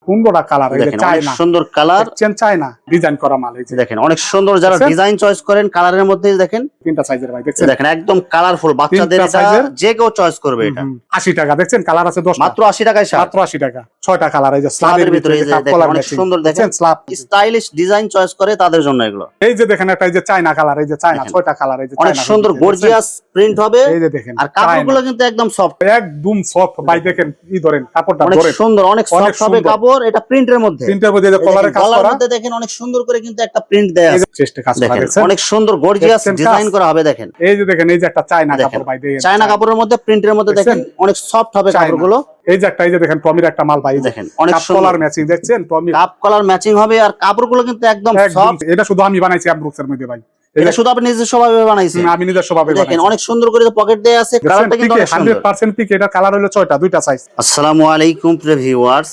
কোনটা কালার এই যে দেখেন অনেক চায়না সুন্দর কালার, দেখছেন চায়না ডিজাইন করা মাল এই যে দেখেন অনেক সুন্দর। যারা ডিজাইন চয়েস করেন কালারের মধ্যে দেখেন তিনটা সাইজের ভাই দেখছেন দেখেন একদম কালারফুল, বাচ্চাদের তিনটা এটা সাইজের। যে কেউ চয়েস করবে এটা 80 টাকা দেখছেন কালার আছে 10টা মাত্র 80 টাকায় শার্ট। মাত্র 80 টাকা 6টা কালার এই যে স্লাবের স্লাবের ভিতরে ভিতরে এই যে কাপ দেখেন কলার অনেক ম্যাচিং সুন্দর, দেখেন স্লাব স্টাইলিশ ডিজাইন চয়েস করে তাদের জন্য এগুলো। এই যে দেখেন একটা এই যে চায়না কালার এই যে চায়না দেখেন। 6টা কালার এই যে অনেক চায়না সুন্দর গর্জিয়াস প্রিন্ট হবে, এই যে দেখেন আর কাপড়গুলো কিন্তু একদম সফট, একদম সফট ভাই দেখেন ই ধরেন কাপড়টা অনেক ধরেন সুন্দর, অনেক অনেক সফট হবে সুন্দর। কাপড়। এটা প্রিন্টের মধ্যে, প্রিন্টের মধ্যে যে কলারে কাজ গলার করা মধ্যে দেখেন অনেক সুন্দর করে কিন্তু একটা প্রিন্ট দেয়া এই আছে। যে চেস্টে কাজ করা দেখেন দেখছেন অনেক সুন্দর গর্জিয়াস দেখছেন কাজ? ডিজাইন করা হবে। দেখেন এই যে দেখেন এই যে একটা চায়না দেখেন কাপড় ভাই দেখেন চায়না কাপড়ের মধ্যে প্রিন্টের মধ্যে দেখেন অনেক সফট হবে চায়না। কাপড়গুলো। এই যে একটা এই যে দেখেন টমির একটা মাল ভাই দেখেন অনেক কাপ সুন্দর কলার ম্যাচিং দেখছেন টমি কাপ কলার ম্যাচিং হবে, আর কাপড়গুলো কিন্তু একদম একদম সফট। এটা শুধু আমি বানাইছি অ্যামব্রুক্স এর মধ্যে ভাই এটা শুধু আপনি নিজস্ব ভাবে বানাইছেন? আমি নিজস্ব ভাবে দেখেন বানাইছি অনেক সুন্দর করে পকেট দেয়া আছে, কালারটা কিন্তু অনেক সুন্দর। 100% পিক এটা কালার হলো 6টা দুইটা সাইজ। আসসালামু আলাইকুম প্রিয় ভিউয়ার্স,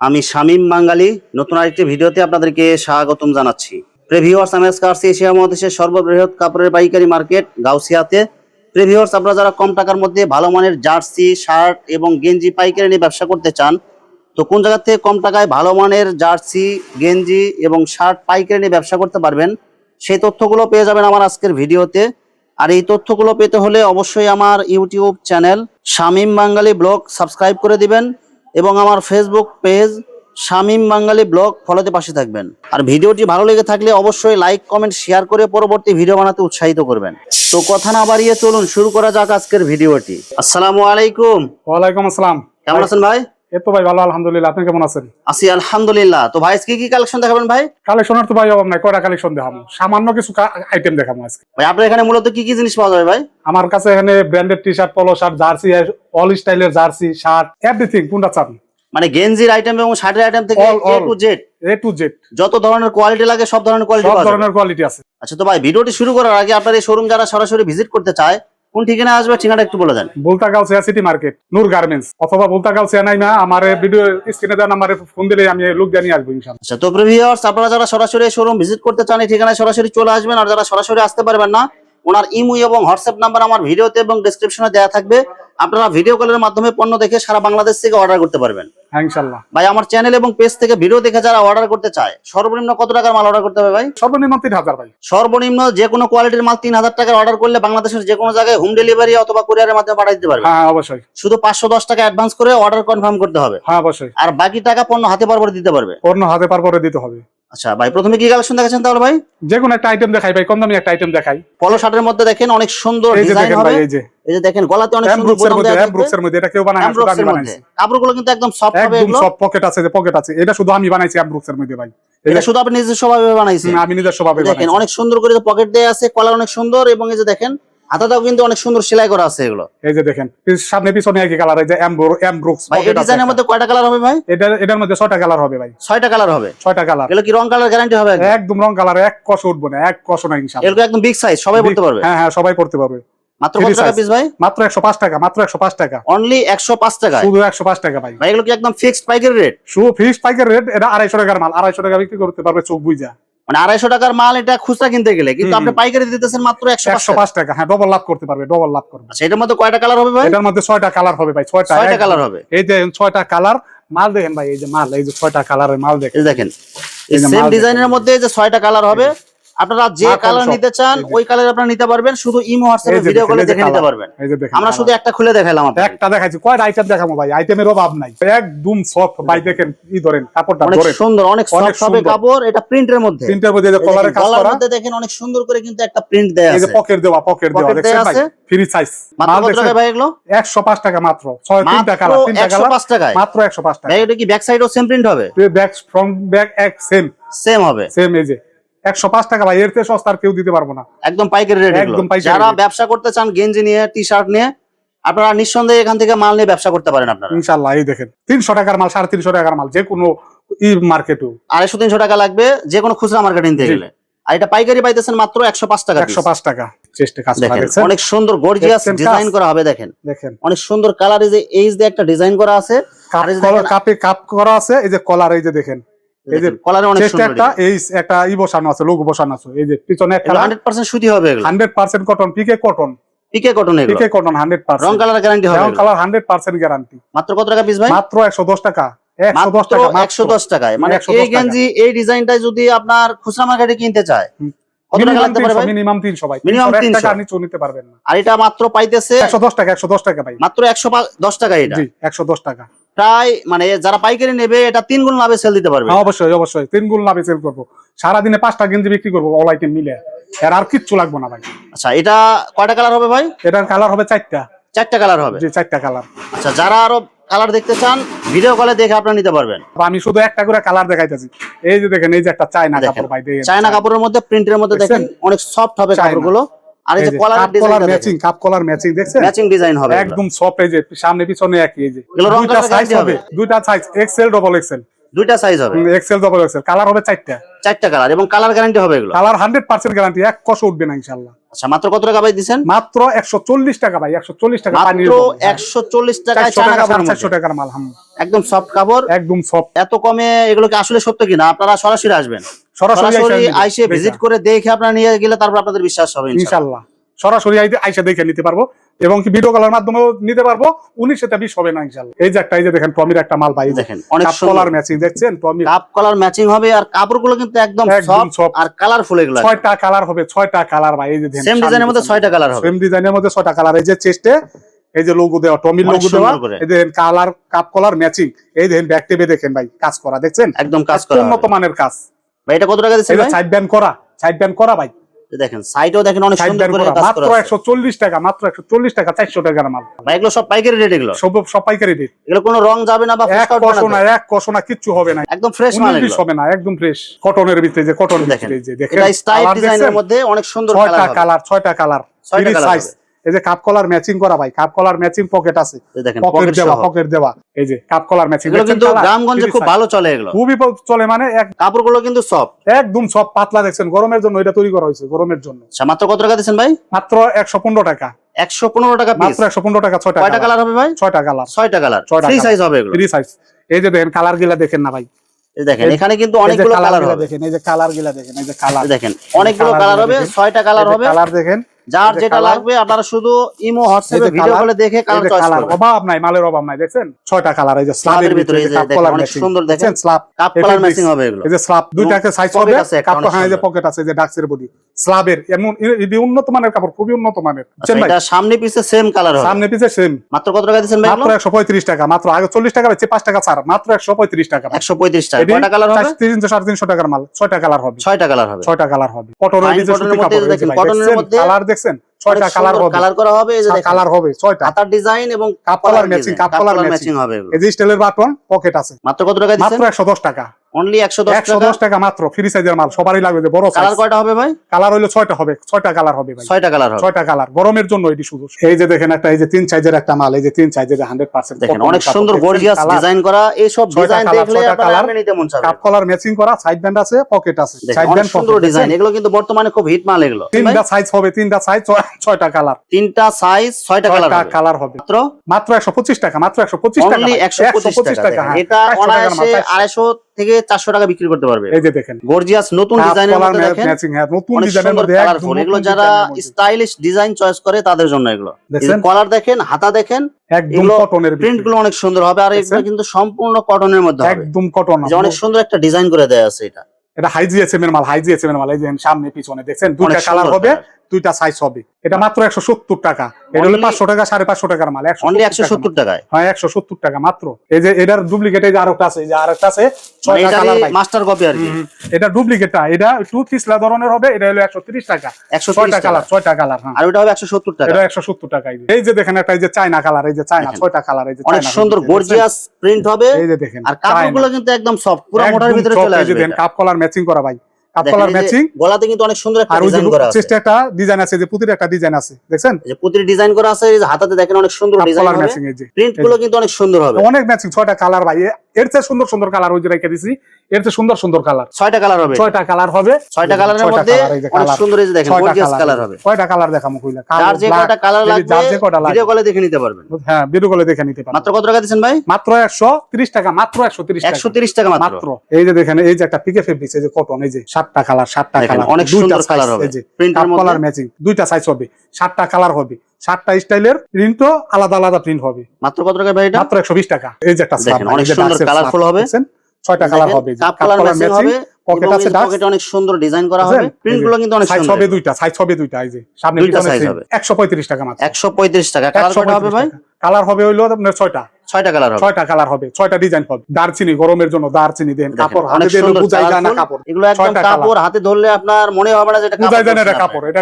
আমি শামীম বাঙালি নতুন আরেকটি ভিডিওতে আপনাদেরকে স্বাগতম জানাচ্ছি। প্রিয় ভিউয়ার্স, আমি আজকে আসছি এশিয়া মহাদেশের সর্ববৃহৎ কাপড়ের পাইকারি মার্কেট গাউসিয়াতে। প্রিয় ভিউয়ার্স, আপনারা যারা কম টাকার মধ্যে ভালো মানের জার্সি, শার্ট এবং গেঞ্জি পাইকারি নিয়ে ব্যবসা করতে চান, তো কোন জায়গা থেকে কম টাকায় ভালো মানের জার্সি, গেঞ্জি এবং শার্ট পাইকারি নিয়ে ব্যবসা করতে পারবেন, সেই তথ্যগুলো পেয়ে যাবেন আমার আজকের ভিডিওতে। আর এই তথ্যগুলো পেতে হলে অবশ্যই আমার ইউটিউব চ্যানেল শামীম বাঙালি ব্লগ সাবস্ক্রাইব করে দিবেন এবং আমার ফেসবুক পেজ শামীম বাঙালি ব্লগ ফলোতে পাশে থাকবেন। আর ভিডিওটি ভালো লেগে থাকলে অবশ্যই লাইক, কমেন্ট, শেয়ার করে পরবর্তী ভিডিও বানাতে উৎসাহিত করবেন। তো কথা না বাড়িয়ে চলুন শুরু করা যাক আজকের ভিডিওটি। আসসালামু আলাইকুম। ওয়ালাইকুম আসসালাম। কেমন আছেন ভাই? এই তো ভাই ভালো আলহামদুলিল্লাহ, আপনি কেমন আছেন? আছি আলহামদুলিল্লাহ। তো ভাই কি কি কালেকশন দেখাবেন ভাই? কালেকশনের তো ভাই অভাব নাই, কয়টা কালেকশন দেখাবো, সামান্য কিছু আইটেম দেখাবো আজকে। ভাই আপনার এখানে মূলত কি কি জিনিস পাওয়া যাবে ভাই? আমার কাছে এখানে ব্র্যান্ডেড টি শার্ট, পলো শার্ট, জার্সি, অল স্টাইলের জার্সি, শার্ট, এভরিথিং কোনটা চান, মানে গেঞ্জির আইটেম এবং শার্টের আইটেম থেকে এ to Z, A to Z যত ধরনের কোয়ালিটি লাগে সব ধরনের কোয়ালিটি সব পাওয়া যাবে। ধরনের কোয়ালিটি আছে। আচ্ছা, তো ভাই ভিডিওটি শুরু করার আগে আপনার এই শোরুম যারা সরাসরি ভিজিট করতে চায় কোন ঠিকানা আসবে, ঠিকানাটা একটু বলে দেন। বুলতাগাঁও সিটি মার্কেট, নূর গার্মেন্টস, অথবা বুলতাগাঁও নাইমা আমার ভিডিও স্ক্রিনে দেন নাম্বারে ফোন দিলে আমি লোক জানিয়ে আসবো ইনশাআল্লাহ। আচ্ছা, তো ভিউয়ার্স, আপনারা যারা সরাসরি শোরুম ভিজিট করতে চান এই ঠিকানায় সরাসরি চলে আসবেন। আর যারা সরাসরি আসতে পারবেন না, ওনার ইমো এবং হোয়াটসঅ্যাপ নাম্বার আমার ভিডিওতে এবং ডেসক্রিপশনে দেওয়া থাকবে। আপনারা ভিডিও কলের মাধ্যমে পণ্য দেখে সারা বাংলাদেশ থেকে অর্ডার করতে পারবেন। হ্যাঁ ইনশাআল্লাহ। ভাই আমার চ্যানেল এবং পেজ থেকে ভিডিও দেখে যারা অর্ডার করতে চায় সর্বনিম্ন কত টাকার মাল অর্ডার করতে হবে ভাই? সর্বনিম্ন 3000 ভাই। সর্বনিম্ন যে কোনো কোয়ালিটির মাল 3000 টাকার অর্ডার করলে বাংলাদেশের যে কোনো জায়গায় হোম ডেলিভারি অথবা কুরিয়ারের মাধ্যমে পাঠিয়ে দিতে পারবে। হ্যাঁ অবশ্যই। শুধু 510 টাকা অ্যাডভান্স করে অর্ডার কনফার্ম করতে হবে। হ্যাঁ অবশ্যই। আর বাকি টাকা পণ্য হাতে পার করে দিতে পারবে। পণ্য হাতে পার করে দিতে হবে। আচ্ছা ভাই, প্রথমে কি কালেকশন দেখাচ্ছেন তাহলে ভাই? যে কোনো একটা আইটেম দেখাই ভাই, কম দামি একটা আইটেম দেখাই। পলো শার্টের মধ্যে দেখেন অনেক সুন্দর এই যে ডিজাইন দেখেন হবে। ভাই, এই যে দেখেন গলাতে অনেক সুন্দর এমব্রুক্সের বোতাম মধ্যে, দেওয়া থাকবে। এমব্রুক্সের মধ্যে এটা কেউ বানায় না, শুধু আমি এমব্রুক্সের বানাইছি। মধ্যে কাপড়গুলো কিন্তু একদম সফট হবে একদম এগুলো। সব পকেট আছে, যে পকেট আছে, এটা শুধু আমি বানাইছি এমব্রুক্সের মধ্যে ভাই। এটা শুধু আপনি নিজস্ব ভাবে বানাইছেন? আমি নিজস্ব ভাবে দেখেন বানাইছি। অনেক সুন্দর করে পকেট দেয়া আছে, কলার অনেক সুন্দর, এবং এই যে দেখেন হাতাটাও কিন্তু অনেক সুন্দর সেলাই করা আছে এগুলো। এই যে দেখেন সামনে পিছনে একই কালার, এই যে এমব্রুক্স ভাই এই পকেট আছে। ডিজাইনের মধ্যে কয়টা কালার হবে ভাই? এটার মধ্যে 6টা কালার হবে ভাই। 6টা কালার হবে। 6টা কালার। এগুলো কি রং কালার গ্যারান্টি হবে? একদম রং কালার, এক কষ উঠবে না, এক কষ না ইনশাআল্লাহ। এগুলো একদম বিগ সাইজ, সবাই পড়তে পারবে। হ্যাঁ হ্যাঁ সবাই পড়তে পারবে। মাত্র কত টাকা পিস ভাই? মাত্র 105 টাকা, মাত্র 105 টাকা। অনলি 105 টাকায়, শুধু 105 টাকা ভাই। ভাই এগুলো কি একদম ফিক্সড পাইকারি রেট? শুধু ফিক্সড পাইকারি রেট। এটা 250 টাকার মাল, 250 টাকা বিক্রি করতে পারবে চোখ বুইজা। মানে 250 টাকার মাল এটা খুচরা কিনতে গেলে, কিন্তু আপনি পাইকারি দিতেছেন মাত্র 105 টাকা। হ্যাঁ ডবল লাভ করতে পারবে, ডবল লাভ করবে। আচ্ছা, এটার মধ্যে কয়টা কালার হবে ভাই? এটার মধ্যে 6টা কালার হবে ভাই। 6টা কালার হবে। এই যে 6টা কালার মাল দেখেন ভাই, এই যে মাল, এই যে 6টা কালারের মাল দেখেন। এই দেখেন এই যে সেম মাল ডিজাইনের মধ্যে যে 6টা কালার হবে, আপনারা যে মাখন কালার সব। নিতে চান ওই কালার আপনারা নিতে পারবেন। শুধু ইমো হোয়াটসঅ্যাপে এই যে ভিডিও দেখেন, কলে এই যে দেখে নিতে কালার। পারবেন। এই যে দেখেন আমরা শুধু কালার। একটা খুলে দেখাইলাম আপনাদের। একটা দেখাইছি, কয়টা আইটেম দেখাবো ভাই, আইটেমের অভাব নাই। একদম সফট ভাই, দেখেন ই ধরেন কাপড়টা অনেক ধরেন সুন্দর, অনেক অনেক সফট হবে সুন্দর। কাপড়। এটা প্রিন্টের মধ্যে, প্রিন্টের মধ্যে যে কলারে কাজ গলার করা, মধ্যে দেখেন অনেক সুন্দর করে কিন্তু একটা প্রিন্ট দেয়া এই যে আছে। পকেট দেওয়া পকেট দেখছেন দেয়া ভাই, আছে। ফ্রি সাইজ মাত্র মাল কত দেখছেন। টাকা ভাই এগুলো? 105 টাকা মাত্র। 3টা কালার, 3টা কালার 105 টাকায় মাত্র 105 টাকা। ভাই। এটা কি ব্যাক সাইডও সেম প্রিন্ট হবে? ব্যাক ফ্রন্ট ব্যাক এক সেম সেম হবে। সেম। এই যে 105 টাকা ভাই, এর থেকে সস্তা আর কেউ দিতে পারবো না। একদম পাইকারি রেট। একদম পাইকারি যারা রেট। ব্যবসা করতে চান গেঞ্জি নিয়ে, টি শার্ট নিয়ে, আপনারা নিঃসন্দেহে এখান থেকে মাল নিয়ে ব্যবসা করতে পারেন আপনারা ইনশাআল্লাহ। এই দেখেন 300 টাকার মাল, 350 টাকার মাল, যে কোনো ই মার্কেটও 250-300 টাকা লাগবে যে কোনো খুচরা মার্কেটে নিতে গেলে। আর এটা পাইকারি পাইতেছেন মাত্র 105 টাকা। 105 টাকা। চেষ্টা কাজ করা দেখেন দেখছেন অনেক সুন্দর গর্জিয়াস দেখছেন কাজ? ডিজাইন করা হবে। দেখেন দেখেন অনেক সুন্দর কালার, এই যে এইজ দিয়ে একটা ডিজাইন করা আছে। আর এই যে দেখেন কাপে কাপ করা আছে, এই যে কলার, এই যে দেখেন, এই যে কলারে অনেক চেষ্টা সুন্দর একটা এই একটা ই বসানো আছে, লোগো বসানো আছে। এই যে পিছনে একটা 100% সুতি হবে এগুলো। 100% cotton, pique cotton, pique cotton এগুলো। Pique cotton 100%। রং কালার গ্যারান্টি হবে রং এগুলো। Colour 100% guarantee. মাত্র কত টাকা পিস ভাই? মাত্র 110 টাকা। 110 টাকা, মাত্র 110 টাকায়। মানে 110 এই গেঞ্জি এই ডিজাইনটা যদি আপনার খুচরা মার্কেটে কিনতে চায় কত টাকা লাগতে পারে ভাই? মিনিমাম 300 ভাই, মিনিমাম 300 টাকা 300 নিচে নিতে পারবেন না। আর এটা মাত্র পাইতেছে 110 টাকা, 110 টাকা ভাই, মাত্র 110 টাকা। এটা জি 110 টাকা। প্রায় মানে যারা পাইকারি নেবে এটা 3 গুণ লাভে সেল দিতে পারবে। হ্যাঁ অবশ্যই অবশ্যই 3 গুণ লাভে সেল করব। সারাদিনে 5টা গেঞ্জি বিক্রি করব অল আইটেম মিলে, আর কিচ্ছু লাগবে না ভাই। আচ্ছা এটা কয়টা কালার হবে ভাই? এটার কালার হবে 4টা। 4টা কালার হবে। জি 4টা কালার। আচ্ছা যারা আরো কালার দেখতে চান ভিডিও কলে দেখে আপনারা নিতে পারবেন। আমি শুধু একটা করে কালার দেখাইতেছি। এই যে দেখেন, এই যে একটা চায়না কাপড় ভাই, দেখেন চায়না কাপড়ের মধ্যে প্রিন্টের মধ্যে দেখেন অনেক সফট হবে কাপড়গুলো। আর এই যে collar design matching, cup collar matching দেখছেন, ম্যাচিং ডিজাইন হবে একদম সফট। এই যে সামনে পিছনে একই। এই যে এগুলো রং দুইটা করার সাইজ গ্যারান্টি হবে, হবে? দুইটা সাইজ এক্সেল ডাবল এক্সেল, দুইটা সাইজ হবে। এক্সেল ডাবল এক্সেল, কালার হবে 4টা। 4টা কালার এবং কালার গ্যারান্টি হবে এগুলো। কালার 100% গ্যারান্টি, এক কষও উঠবে না ইনশাআল্লাহ। আচ্ছা মাত্র কত টাকা ভাই দিবেন? মাত্র 140 টাকা ভাই, 140 টাকা পানি। মাত্র 140 টাকায় চায়না কাপড়, 400 টাকার মাল। একদম সফট কাপড়, একদম সফট। এত কমে এগুলো কি আসলে সত্য কিনা? আপনারা সরাসরি আসবেন, সরাসরি আইসে ভিজিট করে দেখে আপনারা নিয়ে গেলে তারপর আপনাদের বিশ্বাস হবে ইনশাআল্লাহ। সরাসরি আইসা দেখে নিতে পারবো এবং কি ভিডিও কলের মাধ্যমেও নিতে পারবো, 19-20 হবে না ইনশাআল্লাহ। এই যে একটা, এই যে দেখেন টমির একটা মাল ভাই, দেখেন অনেক কাপ কলার ম্যাচিং দেখছেন, টমি কাপ কলার ম্যাচিং হবে। আর কাপড়গুলো কিন্তু একদম সফট আর কালারফুল। এগুলো 6টা কালার হবে, 6টা কালার ভাই। এই যে দেখেন সেম ডিজাইনের মধ্যে 6টা কালার হবে, সেম ডিজাইনের মধ্যে 6টা কালার। এই যে চেস্টে এই যে লোগো দেওয়া, টমির লোগো দেওয়া। এই যে কালার কাপ কলার ম্যাচিং। এই দেখেন ব্যাক টেপে দেখেন ভাই কাজ করা, দেখছেন একদম কাজ করা, উন্নত মানের কাজ ভাই। এটা কত টাকা দিচ্ছেন ভাই? সাইড ব্যান্ড করা, সাইড ব্যান্ড করা ভাই। দেখেন সাইডও দেখেন অনেক সুন্দর করে কাজ করা। মাত্র 140 টাকা, মাত্র 140 টাকা, 400 টাকার মাল ভাই। এগুলো সব পাইকারি রেট, এগুলো সব পাইকারি রেট। এগুলো কোনো রং যাবে না বা এক কষনা কিচ্ছু হবে না, একদম ফ্রেশ মাল। এগুলো হবে না, একদম ফ্রেশ কটনের ভিতরে। যে কটন দেখেন, দেখেন এটা স্টাইল ডিজাইনের মধ্যে অনেক সুন্দর কালার হবে। 6টা কালার, 6টা কালার। এই যে কাপ কলার ম্যাচিং করা ভাই, কাপ কলার ম্যাচিং পকেট আছে, পকেট দেওয়া। এই যে কাপ কলার ম্যাচিং, এগুলো কিন্তু গ্রামগঞ্জে খুব ভালো চলে, এগুলো খুবই চলে। মানে কাপড়গুলো কিন্তু সফট, একদম সফট পাতলা, দেখছেন গরমের জন্য এটা তৈরি করা হয়েছে, গরমের জন্য। আচ্ছা মাত্র কত টাকা দিচ্ছেন ভাই? মাত্র 115 টাকা। 115 টাকা পিস, মাত্র 115 টাকা। 6টা কয়টা কালার হবে ভাই? 6টা কালার। 6টা কালার, ফ্রি সাইজ হবে এগুলো, ফ্রি সাইজ। এই যে দেখেন কালার গুলা দেখেন না ভাই, এই দেখেন এখানে কিন্তু অনেকগুলো কালার হবে। দেখেন এই যে কালার গুলা দেখেন, এই যে কালার দেখেন অনেকগুলো কালার হবে, 6টা কালার হবে। কালার দেখেন, যার যেটা লাগবে আপনারা শুধু ইমো হোয়াটসঅ্যাপে ভিডিও কলে দেখে কালার চয়েস করবেন। অভাব নাই, মালের অভাব নাই। দেখছেন 6টা কালার। এই যে স্ল্যাবের ভিতরে কাপ কলার অনেক সুন্দর, দেখেন স্ল্যাব কাপ কলার ম্যাচিং হবে এগুলো। এই যে স্ল্যাব দুইটাকে সাইজ হবে, কাপ এই যে পকেট আছে, এই যে ডাক্সের বডি স্ল্যাবের। এমন এই উন্নত মানের কাপড়, খুবই উন্নত মানের। এটা সামনে পিছে সেম কালার হবে, সামনে পিছে সেম। মাত্র কত টাকা দিবেন ভাই? মাত্র 135 টাকা। মাত্র আগে 40 টাকা বেচে 5 টাকা ছাড়, মাত্র 135 টাকা। 135 টাকা। কয়টা কালার হবে? 300-350 টাকার মাল। 6টা কালার হবে, 6টা কালার হবে, 6টা কালার হবে। কটনের ভিতরে সুতি কাপড়, দেখেন কটনের মধ্যে কালার দেখছেন, 6টা কালার হবে, কালার করা হবে। এই যে দেখেন কালার হবে 6টা, হাতার ডিজাইন এবং cup collar matching, cup collar matching হবে এগুলো। এই যে স্টাইলের বাটন পকেট আছে। মাত্র কত টাকা দিবেন? মাত্র 110 টাকা। অনলি 110 টাকা মাত্র, ফ্রি সাইজের মাল। সবারই লাগবে যে বড় সাইজ। কালার কয়টা হবে ভাই? কালার হইলো 6টা হবে, 6টা কালার হবে ভাই, 6টা কালার হবে, 6টা কালার। গরমের জন্য এটি শুধু। এই যে দেখেন একটা, এই যে 3 সাইজের একটা মাল, এই যে 3 সাইজের 100% দেখেন অনেক সুন্দর গর্জিয়াস ডিজাইন করা। এই সব ডিজাইন দেখলে আপনারা নিতে মন চাবে। কাপ কলার ম্যাচিং করা, সাইড ব্যান্ড আছে, পকেট আছে, সাইড ব্যান্ড সুন্দর ডিজাইন। এগুলো কিন্তু বর্তমানে খুব হিট মাল এগুলো। 3টা সাইজ হবে, 3টা সাইজ, 6টা কালার। 3টা সাইজ 6টা কালার হবে। মাত্র 125 টাকা, মাত্র 125 টাকা, অনলি 125 টাকা। এটা অনায়াসে 250 থেকে 400 টাকা বিক্রি করতে পারবে। এই যে দেখেন গর্জিয়াস নতুন ডিজাইনের মধ্যে দেখেন, ম্যাচিং। হ্যাঁ নতুন ডিজাইনের মধ্যে কালারফুল। এগুলো যারা স্টাইলিশ ডিজাইন চয়েস করে তাদের জন্য এগুলো। কলার দেখেন, হাতা দেখেন, একদম কটনের প্রিন্ট গুলো অনেক সুন্দর হবে। আর এগুলো কিন্তু সম্পূর্ণ কটনের মধ্যে হবে, একদম কটন। অনেক সুন্দর একটা ডিজাইন করে দেয়া আছে। এটা হাইজিএসএম এর মাল, হাইজিএসএম এর মাল। এই যে সামনে পিছনে দেখছেন, দুইটা কালার হবে, দুইটা সাইজ হবে। এটা মাত্র 170 টাকা। এটা হলো 500 টাকা, 550 টাকার মাল। অনলি 170 টাকায়। হ্যাঁ 170 টাকা মাত্র। এই যে এটার ডুপ্লিকেট, এই যে আরেকটা আছে, এই যে আরেকটা আছে, 6টা কালার ভাই, মাস্টার কপি আর কি। এটা ডুপ্লিকেটটা, এটা একটু পিছলা ধরনের হবে। এটা হলো 130 টাকা, 6টা কালার, 6টা কালার। হ্যাঁ আর ওটা হবে 170 টাকা। এটা 170 টাকা। এই যে দেখেন একটা, এই যে চায়না কালার, এই যে চায়না 6টা কালার, এই যে অনেক সুন্দর গর্জিয়াস প্রিন্ট হবে। এই যে দেখেন, আর কাপড়গুলো কিন্তু একদম সফট, পুরো মোটার ভিতরে চলে আসবে। দেখেন কাপ কলার ম্যাচিং করা ভাই, কাপ কলার ম্যাচিং। গলাতে কিন্তু অনেক সুন্দর একটা ডিজাইন করা আছে, চেস্টে একটা ডিজাইন আছে, যে পুতির একটা ডিজাইন আছে, দেখছেন যে পুতির ডিজাইন করা আছে। এই যে হাতাতে দেখেন অনেক সুন্দর ডিজাইন হবে, প্রিন্ট গুলো কিন্তু অনেক সুন্দর হবে, অনেক ম্যাচিং। 6টা কালার ভাই, এর চেয়ে সুন্দর সুন্দর কালার ওই যে রেখে দিছি, এর চেয়ে সুন্দর সুন্দর কালার। 6টা কালার হবে, 6টা কালার হবে, 6টা কালারের মধ্যে অনেক সুন্দর। এই যে দেখেন গর্জিয়াস কালার হবে। কয়টা কালার দেখামু কইলা? যার যে কয়টা কালার লাগবে ভিডিও কলে দেখে নিতে পারবেন। হ্যাঁ ভিডিও কলে দেখে নিতে পারবেন। মাত্র কত টাকা দিবেন ভাই? মাত্র 130 টাকা, মাত্র 130 টাকা, 130 টাকা মাত্র। এই যে দেখেন, এই যে একটা পিকে ফেব্রিক্স, এই যে কটন, এই যে 7টা কালার 7টা দেখেন, কালার অনেক সুন্দর কালার হবে প্রিন্টের মধ্যে। কালার ম্যাচিং দুইটা সাইজ হবে 7টা কালার হবে 7টা স্টাইলের প্রিন্টও আলাদা আলাদা প্রিন্ট হবে। মাত্র কত টাকা ভাই এটা? মাত্র 120 টাকা। এই যে একটা দেখেন, অনেক সুন্দর কালারফুল হবে, 6টা কালার হবে, কাপ কালার ম্যাচিং হবে, পকেট আছে, পকেটে অনেক সুন্দর ডিজাইন করা হবে, প্রিন্ট গুলো কিন্তু অনেক সাইজ সুন্দর হবে দুইটা, সাইজ হবে দুইটা। এই যে সামনে দুইটা পিছনে size print, হবে। 135 টাকা মাত্র। 135 টাকা। কালার কয়টা হবে ভাই? কালার হবে হইলো আপনার 6টা। 6টা কালার হবে। 6টা কালার হবে, 6টা ডিজাইন হবে। দারচিনি গরমের জন্য দারচিনি দেন, কাপড় হাতে দিলে বুঝাই যায় না কাপড়। এগুলো একদম কাপড় হাতে ধরলে আপনার মনে হবে না যে এটা বুঝাই যায় না এটা কাপড়। এটা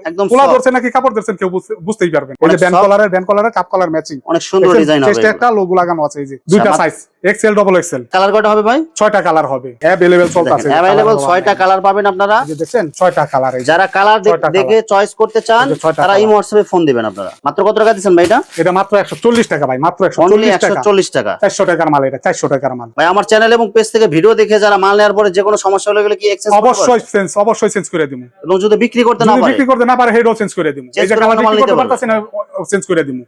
একদম পোলা ধরছে নাকি কাপড় ধরছেন কেউ বুঝতেই পারবেন। এই যে ব্যান্ড কলারের কাপ কলার ম্যাচিং অনেক সুন্দর ডিজাইন হবে। চেষ্টা একটা লোগো লাগানো আছে। এই যে দুইটা size XL double XL. Colour কয়টা হবে ভাই? 6টা কালার হবে, अवेलेबल চলতেছে। अवेलेबल 6টা কালার পাবেন আপনারা। এই যে দেখেন 6টা কালার। যারা কালার দেখে চয়েস করতে চান তারা এই হোয়াটসঅ্যাপে ফোন দিবেন আপনারা। মাত্র কত টাকা দিবেন ভাই এটা? এটা মাত্র 140 টাকা ভাই, মাত্র 140 টাকা। 400 টাকার মাল এটা, 400 টাকার মাল। ভাই আমার চ্যানেল এবং পেজ থেকে ভিডিও দেখে যারা মাল নেওয়ার পরে যে কোনো সমস্যা হলে গেলে কি এক্সচেঞ্জ করতে পারবে? অবশ্যই চেঞ্জ করে দিমু। এবং যদি বিক্রি করতে না যদি পারে? বিক্রি করতে না পারে হেডও চেঞ্জ করে দিমু। এই যে কালার বিক্রি করতে পারতাছেন না, চেঞ্জ করে দিমু।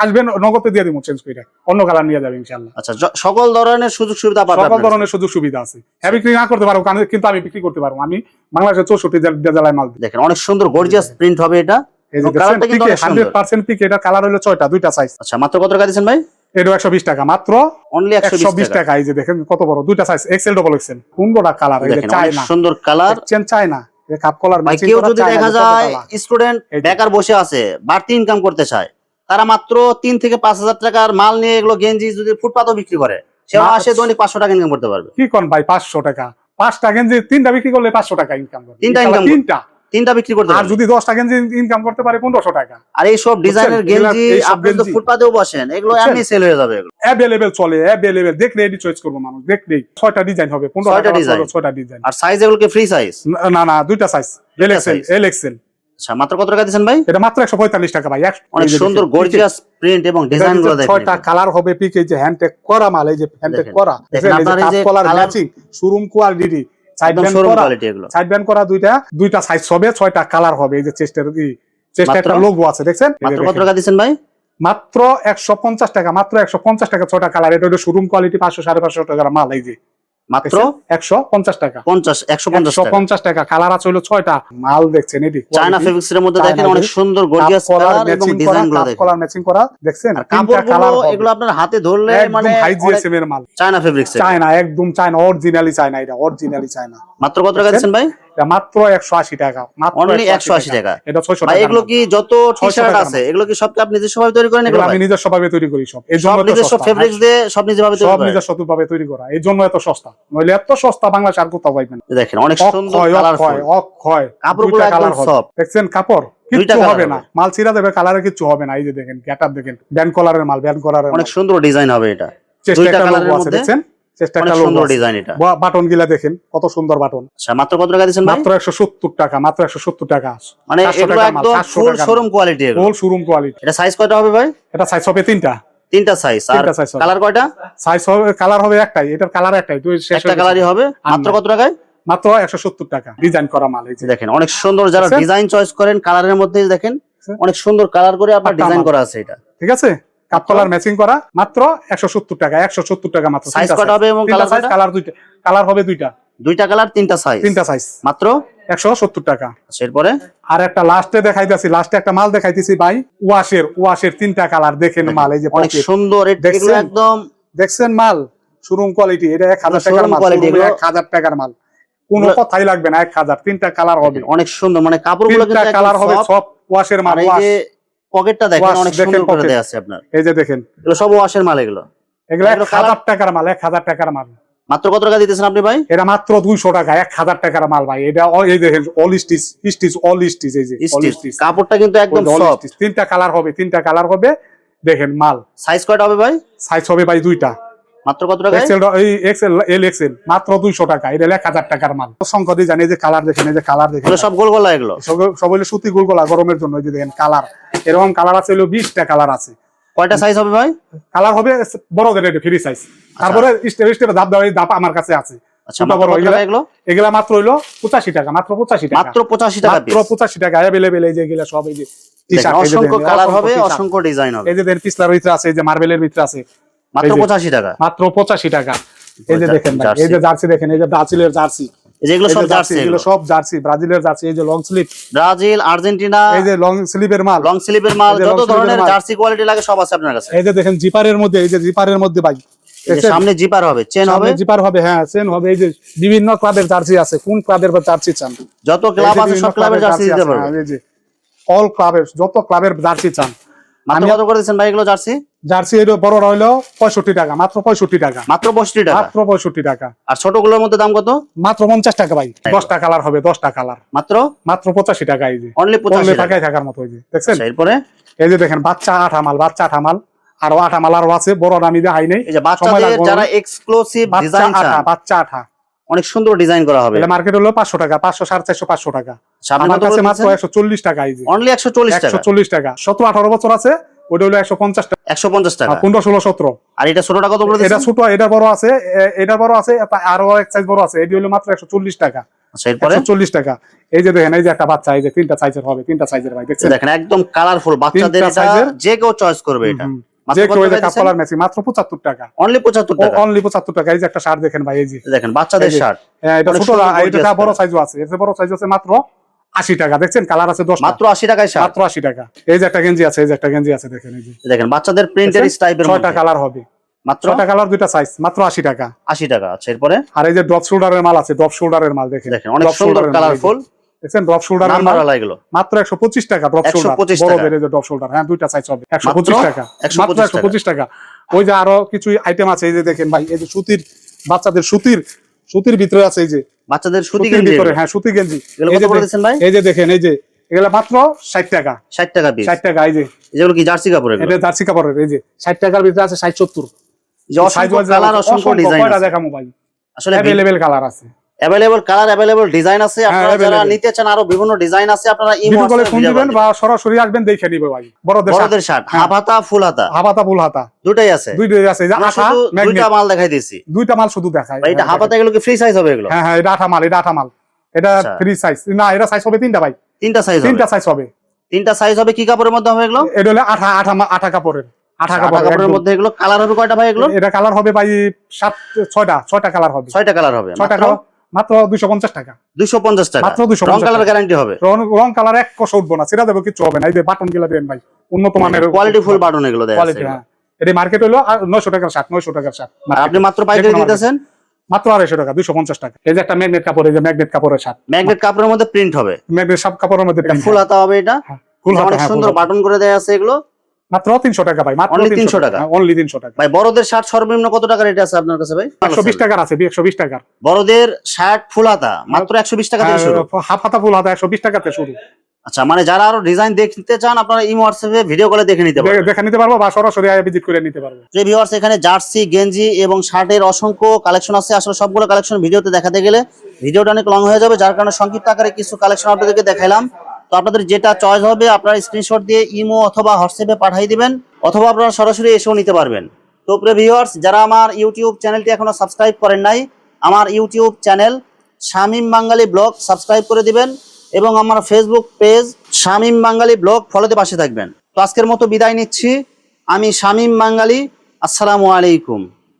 আসবেন নগদে দিয়ে দিমু, চেঞ্জ করে অন্য কালার নিয়ে যাবেন ইনশাআল্লাহ। আচ্ছা, সকল ধরনের সুযোগ সুবিধা পাবেন। সকল ধরনের সুযোগ সুবিধা আছে। বিক্রি না করতে পারবো কিন্তু আমি বিক্রি করতে পারবো। আমি বাংলাদেশের 64 জেলায় মাল দিই। দেখেন, অনেক সুন্দর গর্জিয়াস প্রিন্ট হবে এটা। এই যে কালারটা কিন্তু 100% পিক। এটা কালার হলো 6টা, দুইটা সাইজ। আচ্ছা, মাত্র কত টাকা দিবেন ভাই? এটা 120 টাকা মাত্র, অনলি 120 টাকা। এই যে দেখেন কত বড় দুইটা সাইজ, এক্সেল ডাবল এক্সেল। কোনটা কালার? এই যে চায়না, সুন্দর কালার, চায়না এই কাপ কলার ভাই। ম্যাচিং কেউ করা। যদি দেখা যায় স্টুডেন্ট বেকার বসে আছে, বাড়তি ইনকাম করতে চায়, তারা মাত্র 3 থেকে 5000 টাকার মাল নিয়ে এগুলো গেঞ্জি যদি ফুটপাতও বিক্রি করে, সে মাসে দৈনিক 500 টাকা ইনকাম করতে পারবে। কি কোন ভাই? 500 টাকা, 5টা গেঞ্জি 3টা বিক্রি করলে 500 টাকা ইনকাম করে। 3টা বিক্রি করতে আর পারবে। যদি 10টা গেঞ্জি ইনকাম করতে পারে 1500 টাকা। আর এই সব ডিজাইনের গেঞ্জি আপনি তো ফুটপাতেও বসেন, এগুলো এমনি সেল হয়ে যাবে। এগুলো अवेलेबल চলে, अवेलेबल দেখলে এডি চয়েস করব মানুষ, দেখলেই 6টা ডিজাইন হবে, 15 টাকা 6টা ডিজাইন। আর সাইজ এগুলো কি ফ্রি সাইজ? না দুইটা সাইজ, এল এক্সেল। আচ্ছা, মাত্র কত টাকা দিবেন ভাই? এটা মাত্র 145 টাকা ভাই। অনেক সুন্দর গর্জিয়াস প্রিন্ট এবং ডিজাইন গুলো দেখেন। 6টা কালার হবে পিক। এই যে হ্যান্ড টেক করা মাল, এই যে হ্যান্ড টেক করা, দেখেন আপনার এই যে colour matching showroom quality, side band করা দুইটা সাইজ হবে, 6টা কালার হবে। এই যে চেস্টের একটা লোগো আছে দেখছেন। মাত্র কত টাকা দিবেন ভাই? মাত্র 150 টাকা, মাত্র 150 টাকা 6টা কালার। এটা হলো শোরুম কোয়ালিটি, 500 550 টাকার মাল। এই যে মাত্র 150 টাকা, 150 টাকা। কালার আছে হলো 6টা মাল দেখছেন। এটি চায়না ফেব্রিক্স এর মধ্যে দেখেন অনেক সুন্দর গর্জিয়াস কালার এবং ডিজাইন গুলো দেখেন, কালার ম্যাচিং করা দেখছেন। কাপড়গুলো এগুলো আপনার হাতে ধরলে মানে হাই জিএসএম এর মাল, চায়না ফেব্রিক্স, চায়না একদম চায়না, অরিজিনালি চায়না। এটা অরিজিনালি চায়না। মাত্র কত টাকা দিবেন ভাই? এটা মাত্র 180 টাকা, মাত্র অনলি 180 টাকা। এটা 600 ভাই টাকা। এগুলো কি যত টি-শার্ট আছে এগুলো কি সব আপনি নিজস্বভাবে তৈরি করেন? এগুলো আমি নিজস্বভাবে তৈরি করি সব। এই জন্য সব নিজস্ব ফেব্রিক্স দিয়ে সব নিজেভাবে তৈরি সব করেন? নিজস্বভাবে তৈরি করা। এই জন্য এত সস্তা, নইলে এত সস্তা বাংলাদেশ আর কোথাও পাইবেন না। দেখেন অনেক সুন্দর কালারফুল কাপড়গুলো একদম সফট দেখছেন। কাপড় কিচ্ছু হবে না, মাল ছিঁড়া দেবে, কালারে কিচ্ছু হবে না। এই যে দেখেন গেটআপ দেখেন, ব্যান্ড কলারের মাল, ব্যান্ড কলারের অনেক সুন্দর ডিজাইন হবে। এটা দুইটা কালারের মধ্যে দেখছেন, চেষ্টা একটা সুন্দর ডিজাইন। এটা বাটন গিলা দেখেন কত সুন্দর বাটন। আচ্ছা, মাত্র কত টাকা দিবেন ভাই? মাত্র 170 টাকা, মাত্র 170 টাকা। মানে এগুলো একদম ফুল শোরুম কোয়ালিটি, এগুলো ফুল শোরুম কোয়ালিটি। এটা সাইজ কয়টা হবে ভাই? এটা সাইজ হবে 3টা সাইজ। আর কালার কয়টা? সাইজ হবে, কালার হবে একটাই, এটার কালার একটাই, তুই শেষ একটা কালারই হবে। মাত্র কত টাকায়? মাত্র 170 টাকা, ডিজাইন করা মাল। এই যে দেখেন অনেক সুন্দর, যারা ডিজাইন চয়েস করেন কালারের মধ্যে দেখেন অনেক সুন্দর কালার করে আপনার ডিজাইন করা আছে। এটা ঠিক আছে, কাপ কলার ম্যাচিং করা, মাত্র 170 টাকা, 170 টাকা মাত্র। সাইজ কত হবে এবং কালার কয়টা? কালার দুইটা, কালার হবে দুইটা কালার, 3টা সাইজ, মাত্র 170 টাকা। এরপরে আর একটা লাস্টে দেখাইতাছি, লাস্টে একটা মাল দেখাইতেছি ভাই, ওয়াশের 3টা কালার দেখেন মাল। এই যে অনেক সুন্দর, এগুলো একদম দেখছেন মাল শোরুম কোয়ালিটি। এটা 1000 টাকার মাল, 1000 টাকার মাল, কোনো কথাই লাগবে না। 1000, 3টা কালার হবে, অনেক সুন্দর। মানে কাপড়গুলো কিন্তু একদম কালার হবে, সব ওয়াশের মাল। এই যে পকেটটা দেখেন অনেক সুন্দর করে দেয়া আছে আপনার। এই যে দেখেন এগুলো সব ওয়াশের মাল। এগুলো 1000 টাকার মাল, 1000 টাকার মাল। মাত্র কত টাকা দিতেছেন আপনি ভাই? এটা মাত্র 200 টাকা, 1000 টাকার মাল ভাই। এটা এই দেখেন অল স্টিচ, অল স্টিচ। এই যে কাপড়টা কিন্তু একদম সফট। 3টা কালার হবে, 3টা কালার হবে দেখেন মাল। সাইজ কয়টা হবে ভাই? সাইজ হবে ভাই 2টা। মাত্র কত টাকা? এক্সেল এল এক্সেল, মাত্র 200 টাকা। এটা 1000 টাকার মাল। সংখ্যা দিয়ে জানি, এই যে কালার দেখেন, এই যে কালার দেখেন, সব গোল গলা। এগুলো সব হলো সুতি গোল গলা, গরমের জন্য। এই যে দেখেন কালার, এরকম কালার আছে হলো 20টা কালার আছে। কয়টা সাইজ হবে ভাই? কালার হবে বড়দের, এটা ফ্রি সাইজ। তারপরে স্টেপ ধাপ দেওয়া ধাপ আমার কাছে আছে। আচ্ছা, বড় এগুলা মাত্র হইলো 85 টাকা, মাত্র 85 টাকা, মাত্র 85 টাকা, মাত্র 85 টাকা। अवेलेबल এই যে এগুলা সব, এই যে টি-শার্ট, অসংখ্য কালার হবে, অসংখ্য ডিজাইন হবে। এই যে দেখেন পিছলার ভিতরে আছে, এই যে মার্বেলের ভিতরে আছে, মাত্র 85 টাকা, মাত্র 85 টাকা। এই যে দেখেন ভাই, এই যে জার্সি দেখেন, এই যে ব্রাজিলের জার্সি, যেগুলো সব জার্সি, এগুলো সব জার্সি, ব্রাজিলের জার্সি। এই যে লং স্লিপ, ব্রাজিল, আর্জেন্টিনা, এই যে লং স্লিপের মাল, লং স্লিপের মাল, যত ধরনের জার্সি কোয়ালিটি লাগে সব আছে আপনার কাছে। এই যে দেখেন জিপারের মধ্যে, এই যে জিপারের মধ্যে ভাই সামনে জিপার হবে, চেন হবে, জিপার হবে, হ্যাঁ চেন হবে। এই যে বিভিন্ন ক্লাবের জার্সি আছে, কোন ক্লাবের জার্সি চান? যত ক্লাব আছে সব ক্লাবের জার্সি দিতে পারবেন। এই যে অল ক্লাবের, যত ক্লাবের জার্সি চান। মাত্র কত করে দিচ্ছেন ভাই এগুলো জার্সি? জার্সি এর বড় হইলো 65 টাকা, মাত্র 65 টাকা, মাত্র 65 টাকা, মাত্র 65 টাকা। আর ছোটগুলোর মধ্যে দাম কত? মাত্র 50 টাকা ভাই। 10টা কালার হবে, 10টা কালার, মাত্র 85 টাকা। এই যে অনলি 85 টাকায় থাকার মতো। এই যে দেখছেন, এরপরে এই যে দেখেন বাচ্চা আঠা মাল, বাচ্চা আঠা মাল, আরো আঠা মাল আরো আছে, বড় দামি দিয়ে হাই নেই। এই যে বাচ্চাদের যারা এক্সক্লুসিভ ডিজাইন চান, বাচ্চা আঠা অনেক সুন্দর ডিজাইন করা হবে। এটা মার্কেট হলো 500 টাকা, 500, 450, 500 টাকা। সামনে আমার কত কাছে বলছেন? মাত্র 140 টাকা। এই যে অনলি 140 টাকা, 140 টাকা। 17-18 বছর আছে, ওটা হলো 150 টাকা, 150 টাকা। 15, 16, 17। আর এটা ছোটটা কত করে এটা দিচ্ছেন? ছোট, এটা বড় আছে, এটা বড় আছে, আরো এক সাইজ বড় আছে। এটি হলো মাত্র 140 টাকা। আচ্ছা, এরপরে 140 টাকা। এই যে দেখেন, এই যে একটা বাচ্চা, এই যে 3টা সাইজের হবে, 3টা সাইজের ভাই দেখছেন, দেখেন একদম কালারফুল বাচ্চাদের, তিনটা এটা সাইজের। যে কেউ চয়েস করবে। এটা মাত্র যে কত কেউ এই যে টাকা দিচ্ছেন? কাপলার ম্যাচিং, মাত্র 75 টাকা, অনলি 75 টাকা, অনলি 75 টাকা। এই যে একটা শার্ট দেখেন ভাই, এই যে দেখেন বাচ্চাদের এই যে, শার্ট, হ্যাঁ এটা অনেক ছোট, সুন্দর এটা gorgeous বড় কালার। সাইজও আছে। এর বড় সাইজ আছে মাত্র 80 টাকা। দেখছেন কালার আছে 10টা, মাত্র 80 টাকায় শার্ট, মাত্র 80 টাকা। এই যে একটা গেঞ্জি আছে, এই যে একটা গেঞ্জি আছে দেখেন, এই যে দেখেন বাচ্চাদের প্রিন্টেড টাইপের 6টা কালার হবে, মাত্র 6টা কালার, 2টা সাইজ, মাত্র 80 টাকা, 80 টাকা। আচ্ছা, এরপরে আর এই যে ড্রপ শোল্ডারের মাল আছে, ড্রপ শোল্ডারের মাল দেখেন, দেখেন অনেক drop সুন্দর shoulder এর মাল, কালারফুল, দেখছেন ড্রপ শোল্ডারের মাল নাম্বার লাগলো মাত্র 125 টাকা। ড্রপ শোল্ডার 125 বড় টাকা। বের, এই যে ড্রপ শোল্ডার, হ্যাঁ 2টা সাইজ হবে, 125 টাকা, 125 মাত্র 125 টাকা। ওই যে আরো কিছু আইটেম আছে, এই যে দেখেন ভাই, এই যে সুতির, বাচ্চাদের সুতির ভিতরে আছে, এই যে বাচ্চাদের সুতি সুতির গেঞ্জি, ভিতরে, হ্যাঁ সুতি গেঞ্জি। এগুলো এই কত যে করে দিচ্ছেন ভাই? এই যে দেখেন, এই যে এগুলা মাত্র 60 টাকা, 60 টাকা পিস, 60 টাকা। এই যে যেগুলো কি জার্সি কাপড়ের, এটা জার্সি কাপড়ের। এই যে 60 টাকার ভিতরে আছে 60, 70 যে অসংখ্য কালার, অসংখ্য ডিজাইন আছে। দেখামু ভাই, আসলে अवेलेबल কালার আছে, अवेलेबल কালার, अवेलेबल ডিজাইন আছে। আপনারা যারা available। নিতে চান, আরো বিভিন্ন ডিজাইন আছে, আপনারা ইমো ভিডিও কলে আছে, ফোন দিবেন বা সরাসরি আসবেন, দেখে নিবে ভাই। বড়দের শার্ট, হাফ হাতা, ফুল হাতা, হাফাতা ফুল হাতা দুটাই আছে, দুইটাই আছে। এই যে আমরা আঠা শুধু ম্যাগনেট, দুইটা মাল দেখাই দিয়েছি, দুইটা মাল শুধু দেখায়। ভাই এটা হাফ হাতা, এগুলো কি ফ্রি সাইজ হবে এগুলো? হ্যাঁ হ্যাঁ, এটা আঠা মাল, এটা আঠা মাল, এটা আচ্ছা। ফ্রি সাইজ না, এটা সাইজ হবে 3টা ভাই, তিনটা সাইজ হবে, 3টা সাইজ হবে। তিনটা সাইজ হবে। কি কাপড়ের মধ্যে হবে এগুলো? এটা হলো আঠা কাপড়ের, আঠা আঠা কাপড়ের কাপড়ের মধ্যে। এগুলো কালার হবে কয়টা ভাই এগুলো? এটা কালার হবে ভাই 6টা কালার হবে, 6টা কালার হবে, 6টা কালার, মাত্র 250 টাকা, 250 টাকা, মাত্র 250 রং কালার টাকা। গ্যারান্টি হবে, রং কালার এক কষ উঠবো না, সেটা দেবো, কিছু হবে না। এই যে বাটন গুলা দেন ভাই, উন্নত মানের কোয়ালিটি ফুল বাটন এগুলো দেয়া আছে কোয়ালিটি। এগুলো। হ্যাঁ, এটা মার্কেট হলো 900 টাকার শার্ট, 900 টাকার শার্ট, আর আপনি মাত্র পাইকারি দিতেছেন মাত্র 250 টাকা, 250 টাকা। এই যে একটা ম্যাগনেট কাপড়, এই যে ম্যাগনেট কাপড়ের শার্ট, ম্যাগনেট কাপড়ের মধ্যে প্রিন্ট হবে, ম্যাগনেট সব কাপড়ের মধ্যে print ফুল হয়। হাতা হবে, এটা হ্যাঁ, ফুল হাতা, অনেক হ্যাঁ, সুন্দর ফুল হাতা। বাটন করে দেয়া আছে এগুলো, মাত্র 300 টাকা ভাই, মাত্র Only 300 টাকা। অনলি 300 টাকা। ভাই বড়দের শার্ট সর্বনিম্ন কত টাকা রেট আছে আপনার কাছে ভাই? 120 টাকার আছে, 120 টাকার। বড়দের শার্ট ফুল হাতা মাত্র 120 টাকা থেকে শুরু। হাফ হাতা ফুল হাতা 120 টাকাতে শুরু। আচ্ছা, মানে যারা আরো ডিজাইন দেখতে চান, আপনারা ইমো হোয়াটসঅ্যাপে ভিডিও কলে দেখে নিতে পারবেন, দেখে নিতে পারবো বা সরাসরি আয়া ভিজিট করে নিতে পারবো। যে ভিউয়ার্স, এখানে জার্সি, গেঞ্জি এবং শার্টের অসংখ্য কালেকশন আছে। আসলে সবগুলো কালেকশন ভিডিওতে দেখাতে গেলে ভিডিওটা অনেক লং হয়ে যাবে, যার কারণে সংক্ষিপ্ত আকারে কিছু কালেকশন আপনাদেরকে দেখাইলাম। তো আপনাদের যেটা চয়েস হবে, আপনারা স্ক্রিনশট দিয়ে ইমো অথবা হোয়াটসঅ্যাপে পাঠিয়ে দিবেন, অথবা আপনারা সরাসরি এসেও নিতে পারবেন। তো প্রিয় ভিউয়ার্স, যারা আমার ইউটিউব চ্যানেলটি এখনো সাবস্ক্রাইব করেন নাই, আমার ইউটিউব চ্যানেল শামীম বাঙালি ব্লগ সাবস্ক্রাইব করে দিবেন, এবং আমার ফেসবুক পেজ শামীম বাঙালি ব্লগ ফলোতে পাশে থাকবেন। তো আজকের মতো বিদায় নিচ্ছি, আমি শামীম বাঙালি। আসসালামু আলাইকুম।